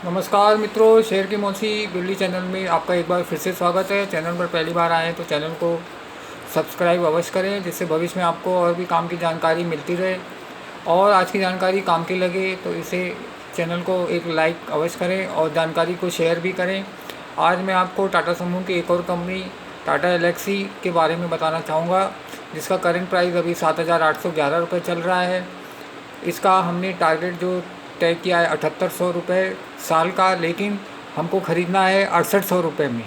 नमस्कार मित्रों, शेयर की मौसी दिल्ली चैनल में आपका एक बार फिर से स्वागत है। चैनल पर पहली बार आए हैं तो चैनल को सब्सक्राइब अवश्य करें, जिससे भविष्य में आपको और भी काम की जानकारी मिलती रहे। और आज की जानकारी काम की लगे तो इसे चैनल को एक लाइक अवश्य करें और जानकारी को शेयर भी करें। आज मैं आपको टाटा समूह की एक और कंपनी टाटा एलेक्सी के बारे में बताना चाहूँगा, जिसका करंट प्राइस अभी 7,811 रुपये चल रहा है। इसका हमने टारगेट जो तय किया है 7,800 रुपये साल का, लेकिन हमको ख़रीदना है 6,800 रुपये में।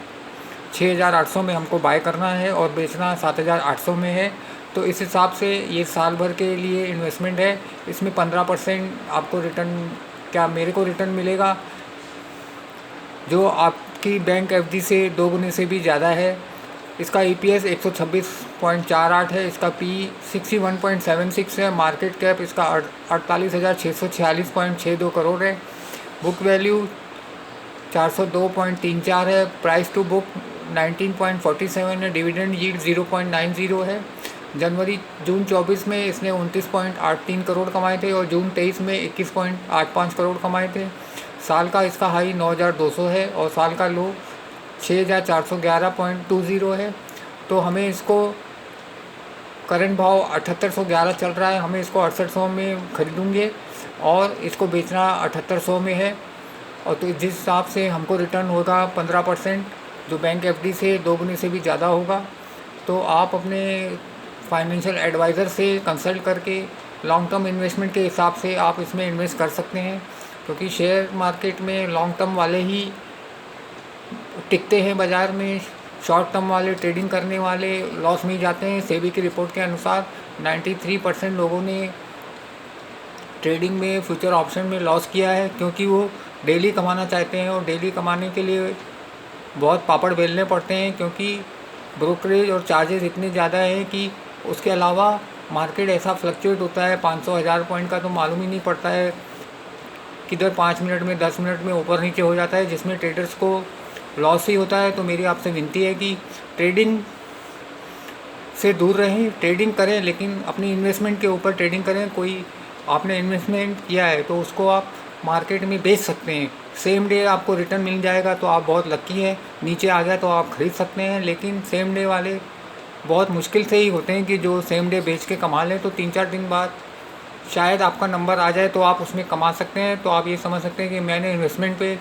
6,800 में हमको बाय करना है और बेचना 7,800 में है। तो इस हिसाब से ये साल भर के लिए इन्वेस्टमेंट है। इसमें 15% आपको रिटर्न, क्या मेरे को रिटर्न मिलेगा, जो आपकी बैंक एफडी से 2 गुने से भी ज़्यादा है। इसका EPS 126.48 है। इसका P 61.76 है। मार्केट कैप इसका 48,646.62 करोड़ है। बुक वैल्यू 402.34 है। प्राइस टू बुक 19.47 है। डिविडेंड यील्ड 0.90 है। जनवरी जून 24 में इसने 29.83 करोड़ कमाए थे और जून 23 में 21.85 करोड़ कमाए थे। साल का इसका हाई 9,200 है और साल का लो 6,411.20 है। तो हमें इसको, करंट भाव 7,811 चल रहा है, हमें इसको 6,800 में खरीदूँगे और इसको बेचना 7,800 में है। और तो जिस हिसाब से हमको रिटर्न होगा 15%, जो बैंक एफडी से 2 गुने से भी ज़्यादा होगा। तो आप अपने फाइनेंशियल एडवाइज़र से कंसल्ट करके लॉन्ग टर्म इन्वेस्टमेंट के हिसाब से आप इसमें इन्वेस्ट कर सकते हैं, क्योंकि शेयर मार्केट में लॉन्ग टर्म वाले ही टिकते हैं बाज़ार में। शॉर्ट टर्म वाले, ट्रेडिंग करने वाले लॉस में ही जाते हैं। सेबी की रिपोर्ट के अनुसार 93% लोगों ने ट्रेडिंग में, फ्यूचर ऑप्शन में लॉस किया है, क्योंकि वो डेली कमाना चाहते हैं और डेली कमाने के लिए बहुत पापड़ बेलने पड़ते हैं, क्योंकि ब्रोकरेज और चार्जेस इतने ज़्यादा हैं कि उसके अलावा मार्केट ऐसा फ्लक्चुएट होता है 500-1000 पॉइंट का, तो मालूम ही नहीं पड़ता है किधर 5 मिनट में, 10 मिनट में ऊपर नीचे हो जाता है, जिसमें ट्रेडर्स को लॉस ही होता है। तो मेरी आपसे विनती है कि ट्रेडिंग से दूर रहें, ट्रेडिंग करें लेकिन अपनी इन्वेस्टमेंट के ऊपर ट्रेडिंग करें। कोई आपने इन्वेस्टमेंट किया है तो उसको आप मार्केट में बेच सकते हैं, सेम डे आपको रिटर्न मिल जाएगा, तो आप बहुत लकी हैं। नीचे आ गया तो आप ख़रीद सकते हैं, लेकिन सेम डे वाले बहुत मुश्किल से ही होते हैं कि जो सेम डे बेच के कमा लें। तो 3-4 दिन बाद शायद आपका नंबर आ जाए तो आप उसमें कमा सकते हैं। तो आप ये समझ सकते हैं कि मैंने इन्वेस्टमेंट पे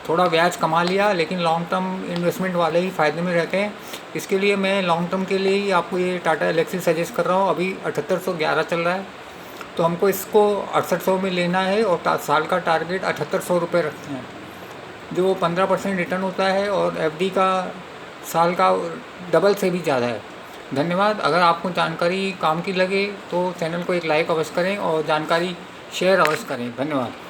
थोड़ा ब्याज कमा लिया, लेकिन लॉन्ग टर्म इन्वेस्टमेंट वाले ही फ़ायदे में रहते हैं। इसके लिए मैं लॉन्ग टर्म के लिए ही आपको ये टाटा एलेक्सी सजेस्ट कर रहा हूँ। अभी 7,811 चल रहा है, तो हमको इसको 6,800 में लेना है और साल का टारगेट 7,800 रुपये रखते हैं, जो 15% रिटर्न होता है और एफडी का साल का डबल से भी ज़्यादा है। धन्यवाद। अगर आपको जानकारी काम की लगे तो चैनल को एक लाइक अवश्य करें और जानकारी शेयर अवश्य करें। धन्यवाद।